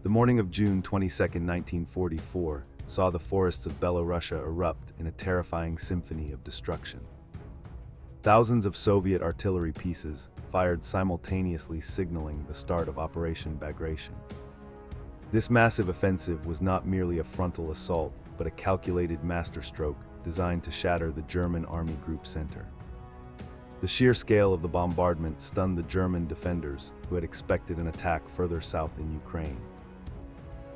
The morning of June 22, 1944, saw the forests of Belorussia erupt in a terrifying symphony of destruction. Thousands of Soviet artillery pieces fired simultaneously, signaling the start of Operation Bagration. This massive offensive was not merely a frontal assault, but a calculated masterstroke designed to shatter the German Army Group center. The sheer scale of the bombardment stunned the German defenders, who had expected an attack further south in Ukraine.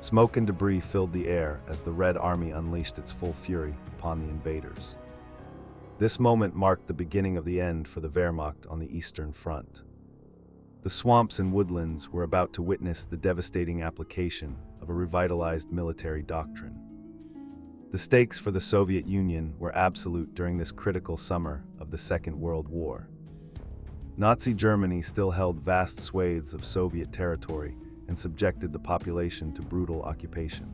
Smoke and debris filled the air as the Red Army unleashed its full fury upon the invaders. This moment marked the beginning of the end for the Wehrmacht on the Eastern Front. The swamps and woodlands were about to witness the devastating application of a revitalized military doctrine. The stakes for the Soviet Union were absolute during this critical summer of the Second World War. Nazi Germany still held vast swathes of Soviet territory and subjected the population to brutal occupation.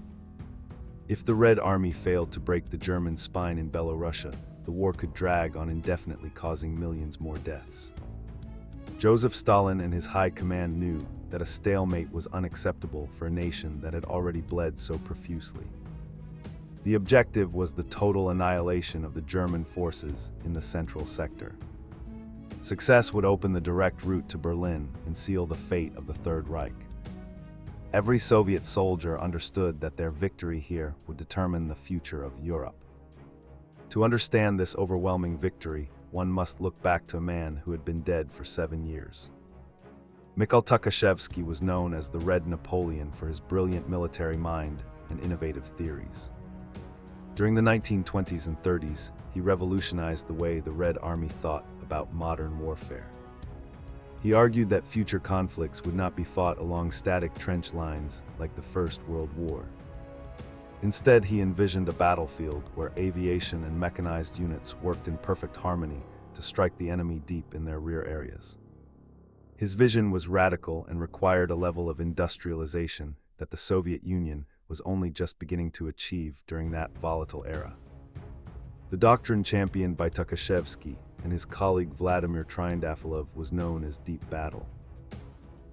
If the Red Army failed to break the German spine in Belorussia, the war could drag on indefinitely, causing millions more deaths. Joseph Stalin and his high command knew that a stalemate was unacceptable for a nation that had already bled so profusely. The objective was the total annihilation of the German forces in the central sector. Success would open the direct route to Berlin and seal the fate of the Third Reich. Every Soviet soldier understood that their victory here would determine the future of Europe. To understand this overwhelming victory, one must look back to a man who had been dead for 7 years. Mikhail Tukhachevsky was known as the Red Napoleon for his brilliant military mind and innovative theories. During the 1920s and 30s, he revolutionized the way the Red Army thought about modern warfare. He argued that future conflicts would not be fought along static trench lines like the First World War. Instead, he envisioned a battlefield where aviation and mechanized units worked in perfect harmony to strike the enemy deep in their rear areas. His vision was radical and required a level of industrialization that the Soviet Union was only just beginning to achieve during that volatile era. The doctrine championed by Tukhachevsky and his colleague Vladimir Tryndafilov was known as deep battle.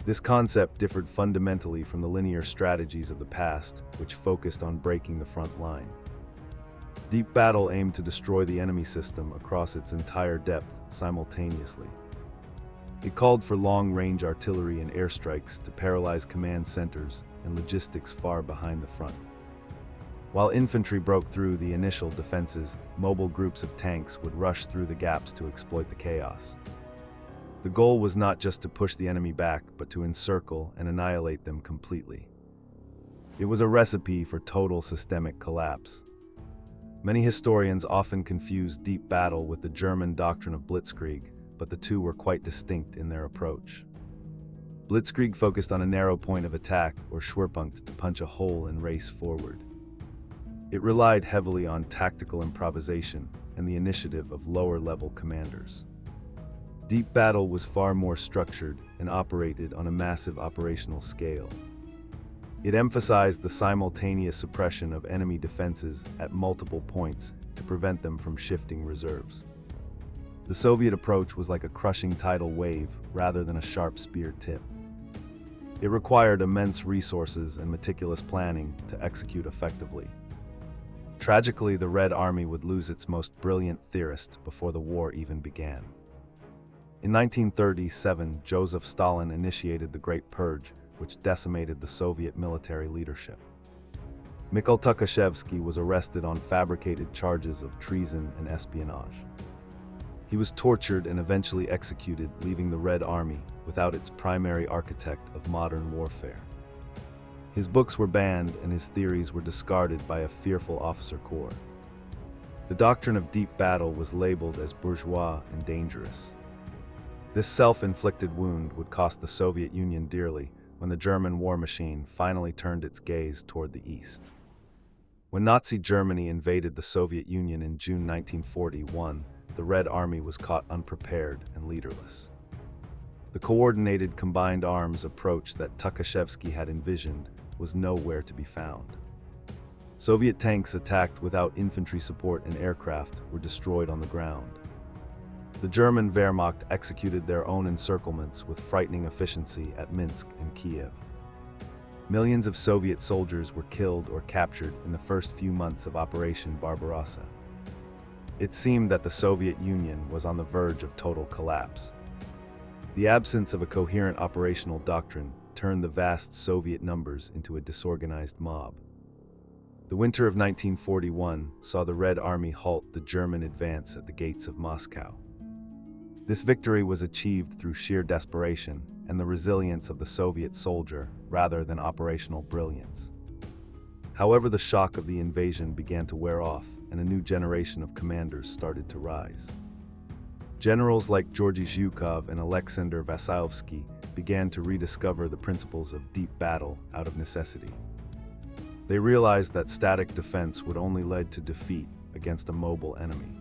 This concept differed fundamentally from the linear strategies of the past, which focused on breaking the front line. Deep battle aimed to destroy the enemy system across its entire depth simultaneously. It called for long-range artillery and airstrikes to paralyze command centers and logistics far behind the front. While infantry broke through the initial defenses, mobile groups of tanks would rush through the gaps to exploit the chaos. The goal was not just to push the enemy back, but to encircle and annihilate them completely. It was a recipe for total systemic collapse. Many historians often confuse deep battle with the German doctrine of blitzkrieg, but the two were quite distinct in their approach. Blitzkrieg focused on a narrow point of attack, or Schwerpunkt, to punch a hole and race forward. It relied heavily on tactical improvisation and the initiative of lower-level commanders. Deep battle was far more structured and operated on a massive operational scale. It emphasized the simultaneous suppression of enemy defenses at multiple points to prevent them from shifting reserves. The Soviet approach was like a crushing tidal wave rather than a sharp spear tip. It required immense resources and meticulous planning to execute effectively. Tragically, the Red Army would lose its most brilliant theorist before the war even began. In 1937, Joseph Stalin initiated the Great Purge, which decimated the Soviet military leadership. Mikhail Tukhachevsky was arrested on fabricated charges of treason and espionage. He was tortured and eventually executed, leaving the Red Army without its primary architect of modern warfare. His books were banned and his theories were discarded by a fearful officer corps. The doctrine of deep battle was labeled as bourgeois and dangerous. This self-inflicted wound would cost the Soviet Union dearly when the German war machine finally turned its gaze toward the east. When Nazi Germany invaded the Soviet Union in June 1941, the Red Army was caught unprepared and leaderless. The coordinated combined arms approach that Tukhachevsky had envisioned was nowhere to be found. Soviet tanks attacked without infantry support and aircraft were destroyed on the ground. The German Wehrmacht executed their own encirclements with frightening efficiency at Minsk and Kiev. Millions of Soviet soldiers were killed or captured in the first few months of Operation Barbarossa. It seemed that the Soviet Union was on the verge of total collapse. The absence of a coherent operational doctrine turned the vast Soviet numbers into a disorganized mob. The winter of 1941 saw the Red Army halt the German advance at the gates of Moscow. This victory was achieved through sheer desperation and the resilience of the Soviet soldier rather than operational brilliance. However, the shock of the invasion began to wear off, and a new generation of commanders started to rise. Generals like Georgy Zhukov and Alexander Vasilovsky began to rediscover the principles of deep battle out of necessity. They realized that static defense would only lead to defeat against a mobile enemy.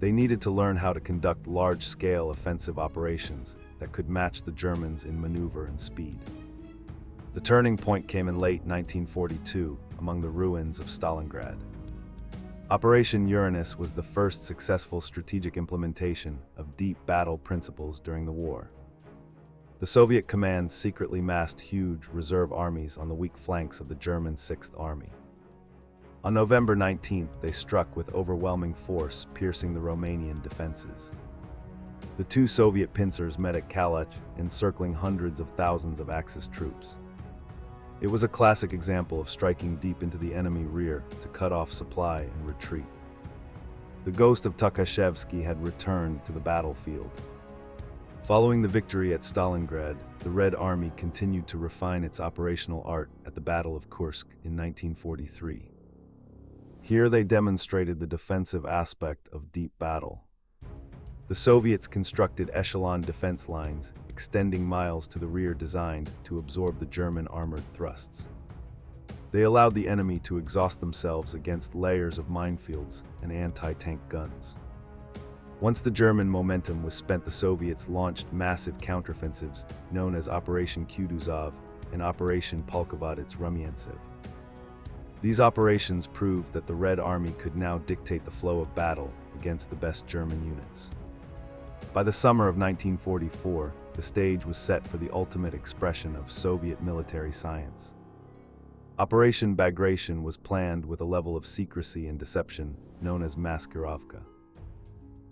They needed to learn how to conduct large-scale offensive operations that could match the Germans in maneuver and speed. The turning point came in late 1942 among the ruins of Stalingrad. Operation Uranus was the first successful strategic implementation of deep battle principles during the war. The Soviet command secretly massed huge reserve armies on the weak flanks of the German Sixth Army. On November 19th, they struck with overwhelming force, piercing the Romanian defenses. The two Soviet pincers met at Kalach, encircling hundreds of thousands of Axis troops. It was a classic example of striking deep into the enemy rear to cut off supply and retreat. The ghost of Tukhachevsky had returned to the battlefield. Following the victory at Stalingrad, the Red Army continued to refine its operational art at the Battle of Kursk in 1943. Here they demonstrated the defensive aspect of deep battle. The Soviets constructed echelon defense lines, extending miles to the rear designed to absorb the German armored thrusts. They allowed the enemy to exhaust themselves against layers of minefields and anti-tank guns. Once the German momentum was spent, the Soviets launched massive counteroffensives known as Operation Kutuzov and Operation Polkovodets-Rumyantsev. These operations proved that the Red Army could now dictate the flow of battle against the best German units. By the summer of 1944, the stage was set for the ultimate expression of Soviet military science. Operation Bagration was planned with a level of secrecy and deception known as Maskirovka.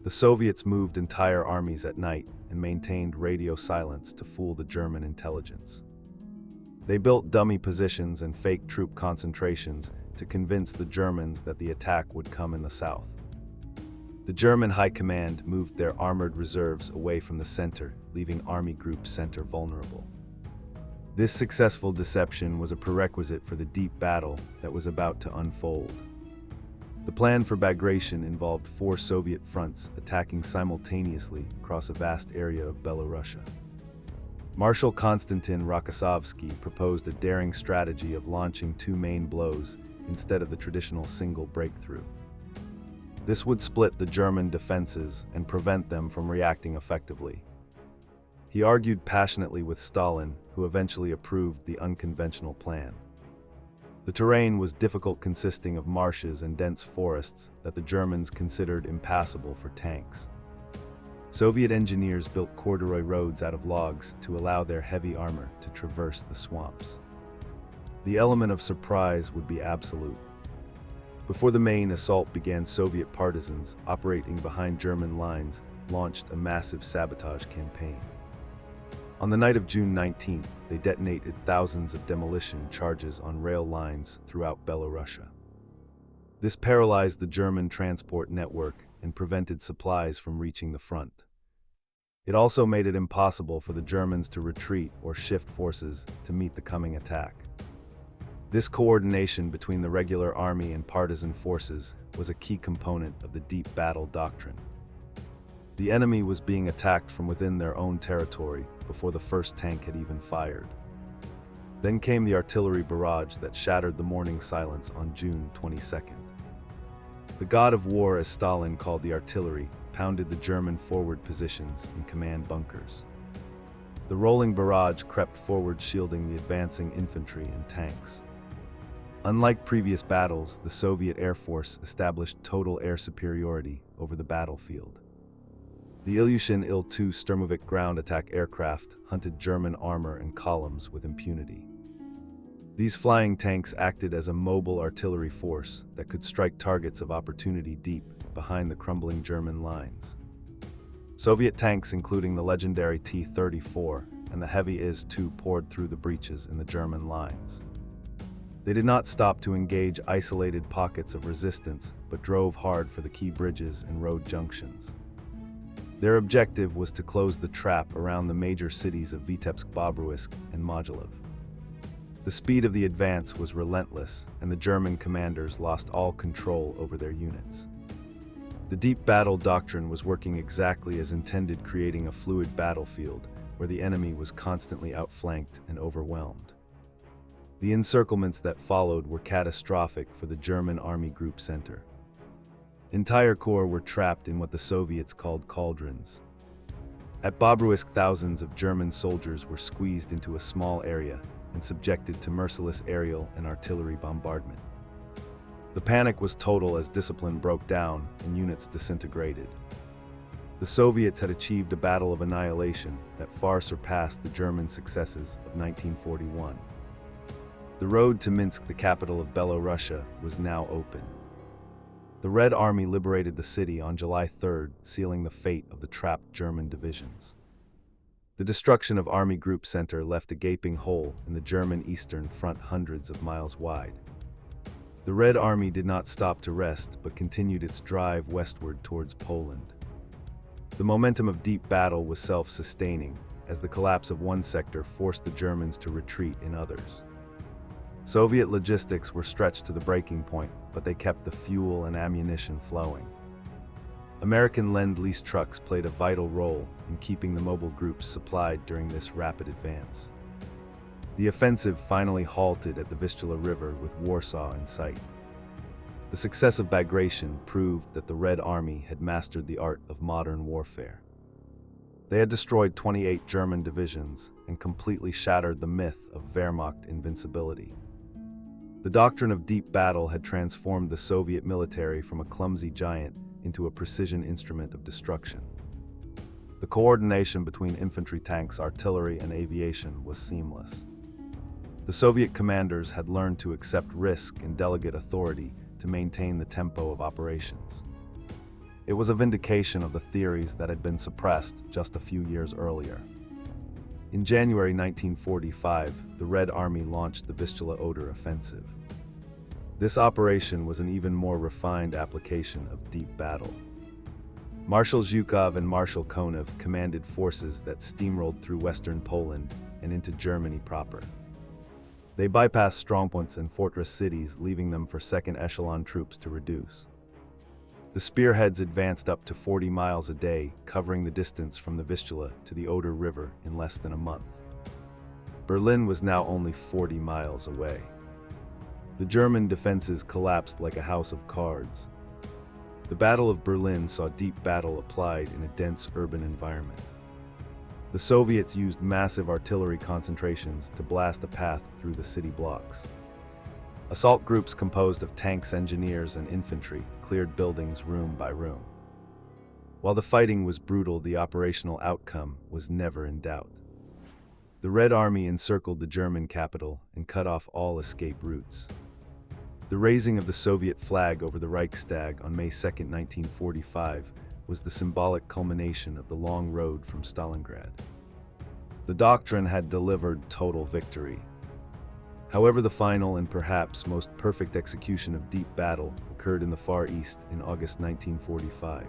The Soviets moved entire armies at night and maintained radio silence to fool the German intelligence. They built dummy positions and fake troop concentrations to convince the Germans that the attack would come in the south. The German High Command moved their armored reserves away from the center, leaving Army Group Center vulnerable. This successful deception was a prerequisite for the deep battle that was about to unfold. The plan for Bagration involved 4 Soviet fronts attacking simultaneously across a vast area of Belorussia. Marshal Konstantin Rokossovsky proposed a daring strategy of launching 2 main blows instead of the traditional single breakthrough. This would split the German defenses and prevent them from reacting effectively. He argued passionately with Stalin, who eventually approved the unconventional plan. The terrain was difficult, consisting of marshes and dense forests that the Germans considered impassable for tanks. Soviet engineers built corduroy roads out of logs to allow their heavy armor to traverse the swamps. The element of surprise would be absolute. Before the main assault began, Soviet partisans, operating behind German lines, launched a massive sabotage campaign. On the night of June 19th, they detonated thousands of demolition charges on rail lines throughout Belorussia. This paralyzed the German transport network and prevented supplies from reaching the front. It also made it impossible for the Germans to retreat or shift forces to meet the coming attack. This coordination between the regular army and partisan forces was a key component of the deep battle doctrine. The enemy was being attacked from within their own territory before the first tank had even fired. Then came the artillery barrage that shattered the morning silence on June 22nd. The god of war, as Stalin called the artillery, pounded the German forward positions and command bunkers. The rolling barrage crept forward, shielding the advancing infantry and tanks. Unlike previous battles, the Soviet Air Force established total air superiority over the battlefield. The Ilyushin Il-2 Sturmovik ground attack aircraft hunted German armor and columns with impunity. These flying tanks acted as a mobile artillery force that could strike targets of opportunity deep behind the crumbling German lines. Soviet tanks, including the legendary T-34 and the heavy IS-2, poured through the breaches in the German lines. They did not stop to engage isolated pockets of resistance, but drove hard for the key bridges and road junctions. Their objective was to close the trap around the major cities of Vitebsk, Bobruisk, and Mogilev. The speed of the advance was relentless, and the German commanders lost all control over their units. The deep battle doctrine was working exactly as intended, creating a fluid battlefield where the enemy was constantly outflanked and overwhelmed. The encirclements that followed were catastrophic for the German Army Group Center. Entire corps were trapped in what the Soviets called cauldrons. At Bobruisk, thousands of German soldiers were squeezed into a small area and subjected to merciless aerial and artillery bombardment. The panic was total as discipline broke down and units disintegrated. The Soviets had achieved a battle of annihilation that far surpassed the German successes of 1941. The road to Minsk, the capital of Belorussia, was now open. The Red Army liberated the city on July 3rd, sealing the fate of the trapped German divisions. The destruction of Army Group Center left a gaping hole in the German eastern front hundreds of miles wide. The Red Army did not stop to rest, but continued its drive westward towards Poland. The momentum of deep battle was self-sustaining, as the collapse of one sector forced the Germans to retreat in others. Soviet logistics were stretched to the breaking point, but they kept the fuel and ammunition flowing. American Lend-Lease trucks played a vital role in keeping the mobile groups supplied during this rapid advance. The offensive finally halted at the Vistula River with Warsaw in sight. The success of Bagration proved that the Red Army had mastered the art of modern warfare. They had destroyed 28 German divisions and completely shattered the myth of Wehrmacht invincibility. The doctrine of deep battle had transformed the Soviet military from a clumsy giant into a precision instrument of destruction. The coordination between infantry, tanks, artillery, and aviation was seamless. The Soviet commanders had learned to accept risk and delegate authority to maintain the tempo of operations. It was a vindication of the theories that had been suppressed just a few years earlier. In January 1945, the Red Army launched the Vistula-Oder Offensive. This operation was an even more refined application of deep battle. Marshal Zhukov and Marshal Konev commanded forces that steamrolled through western Poland and into Germany proper. They bypassed strongpoints and fortress cities, leaving them for second-echelon troops to reduce. The spearheads advanced up to 40 miles a day, covering the distance from the Vistula to the Oder River in less than a month. Berlin was now only 40 miles away. The German defenses collapsed like a house of cards. The Battle of Berlin saw deep battle applied in a dense urban environment. The Soviets used massive artillery concentrations to blast a path through the city blocks. Assault groups composed of tanks, engineers, and infantry cleared buildings room by room. While the fighting was brutal, the operational outcome was never in doubt. The Red Army encircled the German capital and cut off all escape routes. The raising of the Soviet flag over the Reichstag on May 2, 1945, was the symbolic culmination of the long road from Stalingrad. The doctrine had delivered total victory. However, the final and perhaps most perfect execution of deep battle occurred in the Far East in August 1945.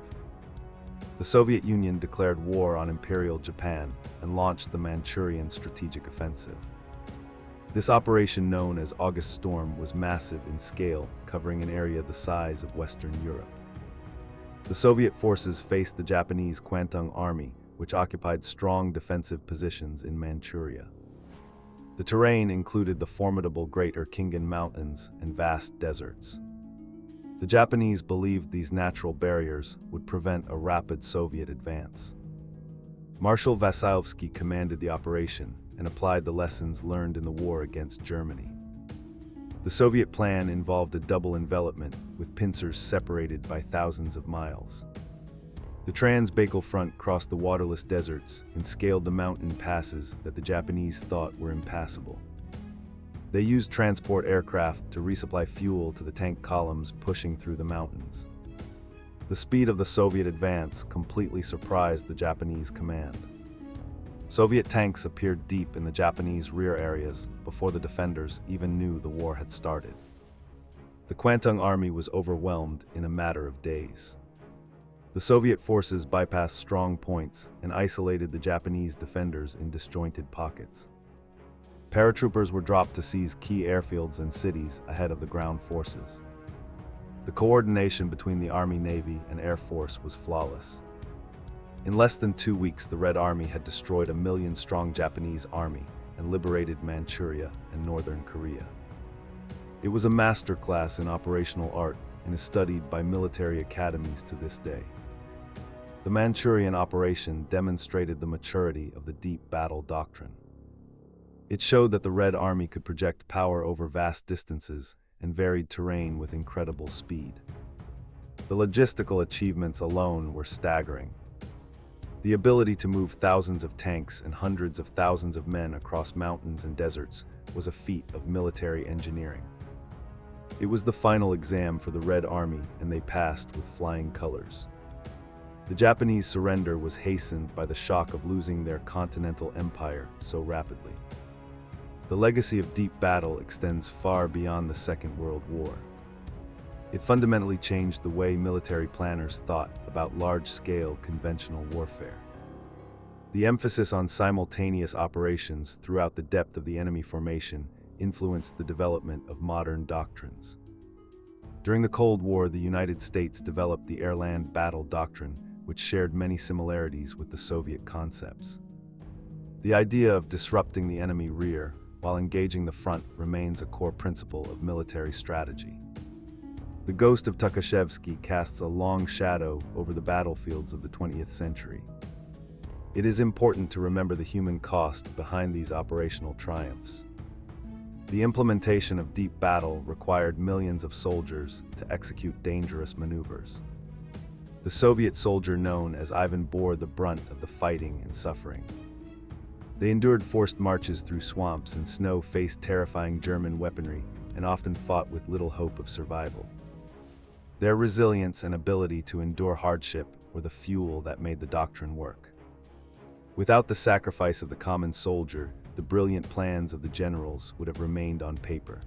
The Soviet Union declared war on Imperial Japan and launched the Manchurian Strategic Offensive. This operation, known as August Storm, was massive in scale, covering an area the size of Western Europe. The Soviet forces faced the Japanese Kwantung Army, which occupied strong defensive positions in Manchuria. The terrain included the formidable Great Urkingen Mountains and vast deserts. The Japanese believed these natural barriers would prevent a rapid Soviet advance. Marshal Vasilovsky commanded the operation and applied the lessons learned in the war against Germany. The Soviet plan involved a double envelopment with pincers separated by thousands of miles. The Trans-Baikal Front crossed the waterless deserts and scaled the mountain passes that the Japanese thought were impassable. They used transport aircraft to resupply fuel to the tank columns pushing through the mountains. The speed of the Soviet advance completely surprised the Japanese command. Soviet tanks appeared deep in the Japanese rear areas before the defenders even knew the war had started. The Kwantung Army was overwhelmed in a matter of days. The Soviet forces bypassed strong points and isolated the Japanese defenders in disjointed pockets. Paratroopers were dropped to seize key airfields and cities ahead of the ground forces. The coordination between the Army, Navy, and Air Force was flawless. In less than 2 weeks, the Red Army had destroyed a million-strong Japanese army and liberated Manchuria and northern Korea. It was a masterclass in operational art and is studied by military academies to this day. The Manchurian operation demonstrated the maturity of the deep battle doctrine. It showed that the Red Army could project power over vast distances and varied terrain with incredible speed. The logistical achievements alone were staggering. The ability to move thousands of tanks and hundreds of thousands of men across mountains and deserts was a feat of military engineering. It was the final exam for the Red Army, and they passed with flying colors. The Japanese surrender was hastened by the shock of losing their continental empire so rapidly. The legacy of deep battle extends far beyond the Second World War. It fundamentally changed the way military planners thought about large-scale conventional warfare. The emphasis on simultaneous operations throughout the depth of the enemy formation influenced the development of modern doctrines. During the Cold War, the United States developed the air-land battle doctrine, which shared many similarities with the Soviet concepts. The idea of disrupting the enemy rear while engaging the front remains a core principle of military strategy. The ghost of Tukhachevsky casts a long shadow over the battlefields of the 20th century. It is important to remember the human cost behind these operational triumphs. The implementation of deep battle required millions of soldiers to execute dangerous maneuvers. The Soviet soldier known as Ivan bore the brunt of the fighting and suffering. They endured forced marches through swamps and snow, faced terrifying German weaponry, and often fought with little hope of survival. Their resilience and ability to endure hardship were the fuel that made the doctrine work. Without the sacrifice of the common soldier, the brilliant plans of the generals would have remained on paper.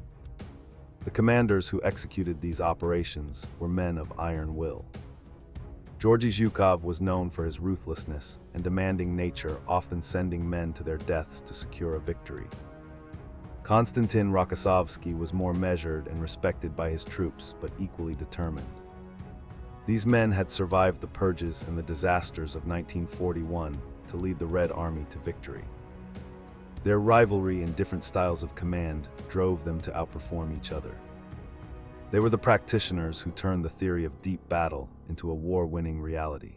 The commanders who executed these operations were men of iron will. Georgy Zhukov was known for his ruthlessness and demanding nature, often sending men to their deaths to secure a victory. Konstantin Rokossovsky was more measured and respected by his troops, but equally determined. These men had survived the purges and the disasters of 1941 to lead the Red Army to victory. Their rivalry in different styles of command drove them to outperform each other. They were the practitioners who turned the theory of deep battle into a war-winning reality.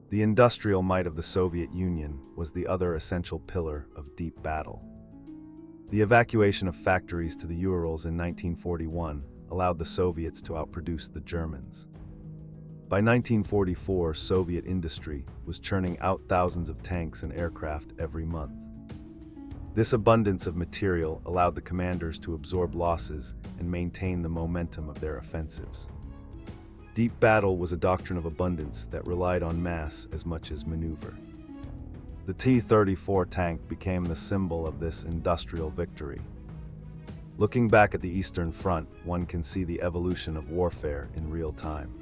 The industrial might of the Soviet Union was the other essential pillar of deep battle. The evacuation of factories to the Urals in 1941 allowed the Soviets to outproduce the Germans. By 1944, Soviet industry was churning out thousands of tanks and aircraft every month. This abundance of material allowed the commanders to absorb losses and maintain the momentum of their offensives. Deep battle was a doctrine of abundance that relied on mass as much as maneuver. The T-34 tank became the symbol of this industrial victory. Looking back at the Eastern Front, one can see the evolution of warfare in real time.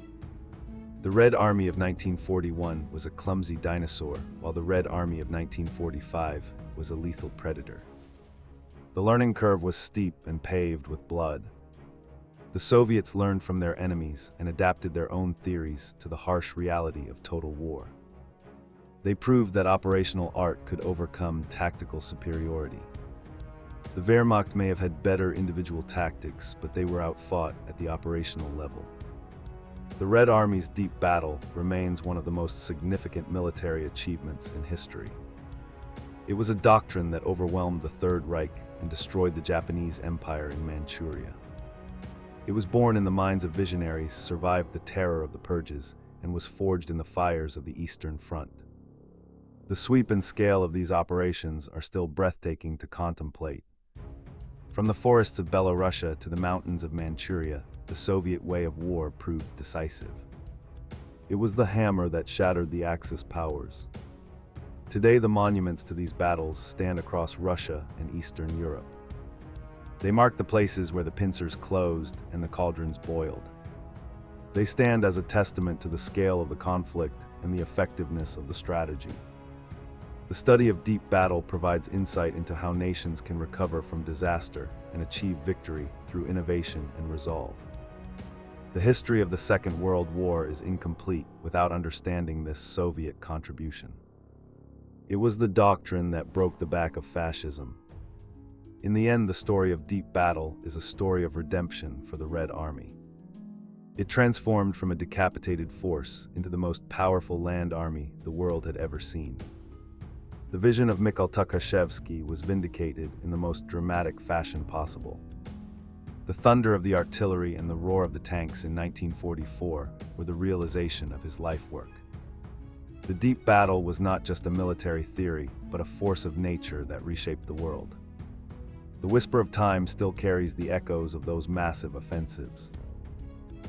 The Red Army of 1941 was a clumsy dinosaur, while the Red Army of 1945 was a lethal predator. The learning curve was steep and paved with blood. The Soviets learned from their enemies and adapted their own theories to the harsh reality of total war. They proved that operational art could overcome tactical superiority. The Wehrmacht may have had better individual tactics, but they were outfought at the operational level. The Red Army's deep battle remains one of the most significant military achievements in history. It was a doctrine that overwhelmed the Third Reich and destroyed the Japanese Empire in Manchuria. It was born in the minds of visionaries, survived the terror of the purges, and was forged in the fires of the Eastern Front. The sweep and scale of these operations are still breathtaking to contemplate. From the forests of Belorussia to the mountains of Manchuria, the Soviet way of war proved decisive. It was the hammer that shattered the Axis powers. Today, the monuments to these battles stand across Russia and Eastern Europe. They mark the places where the pincers closed and the cauldrons boiled. They stand as a testament to the scale of the conflict and the effectiveness of the strategy. The study of deep battle provides insight into how nations can recover from disaster and achieve victory through innovation and resolve. The history of the Second World War is incomplete without understanding this Soviet contribution. It was the doctrine that broke the back of fascism. In the end, the story of deep battle is a story of redemption for the Red Army. It transformed from a decapitated force into the most powerful land army the world had ever seen. The vision of Mikhail Tukhachevsky was vindicated in the most dramatic fashion possible. The thunder of the artillery and the roar of the tanks in 1944 were the realization of his life work. The deep battle was not just a military theory, but a force of nature that reshaped the world. The whisper of time still carries the echoes of those massive offensives.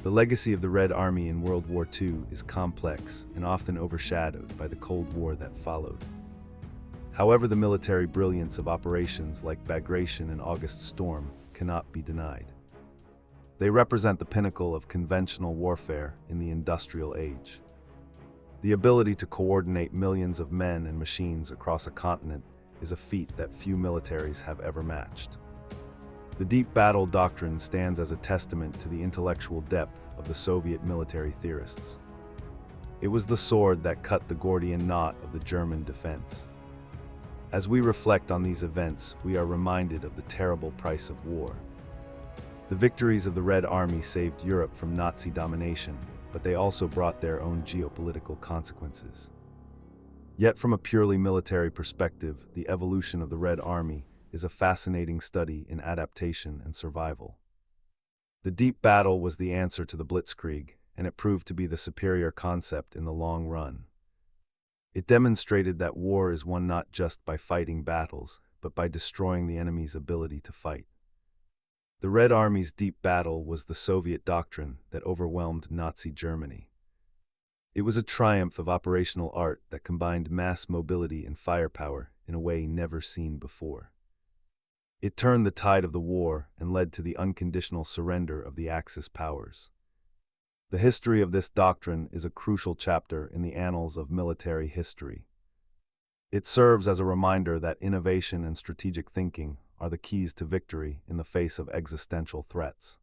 The legacy of the Red Army in World War II is complex and often overshadowed by the Cold War that followed. However, the military brilliance of operations like Bagration and August Storm cannot be denied. They represent the pinnacle of conventional warfare in the industrial age. The ability to coordinate millions of men and machines across a continent is a feat that few militaries have ever matched. The deep battle doctrine stands as a testament to the intellectual depth of the Soviet military theorists. It was the sword that cut the Gordian knot of the German defense. As we reflect on these events, we are reminded of the terrible price of war. The victories of the Red Army saved Europe from Nazi domination, but they also brought their own geopolitical consequences. Yet from a purely military perspective, the evolution of the Red Army is a fascinating study in adaptation and survival. The deep battle was the answer to the Blitzkrieg, and it proved to be the superior concept in the long run. It demonstrated that war is won not just by fighting battles, but by destroying the enemy's ability to fight. The Red Army's deep battle was the Soviet doctrine that overwhelmed Nazi Germany. It was a triumph of operational art that combined mass mobility and firepower in a way never seen before. It turned the tide of the war and led to the unconditional surrender of the Axis powers. The history of this doctrine is a crucial chapter in the annals of military history. It serves as a reminder that innovation and strategic thinking are the keys to victory in the face of existential threats.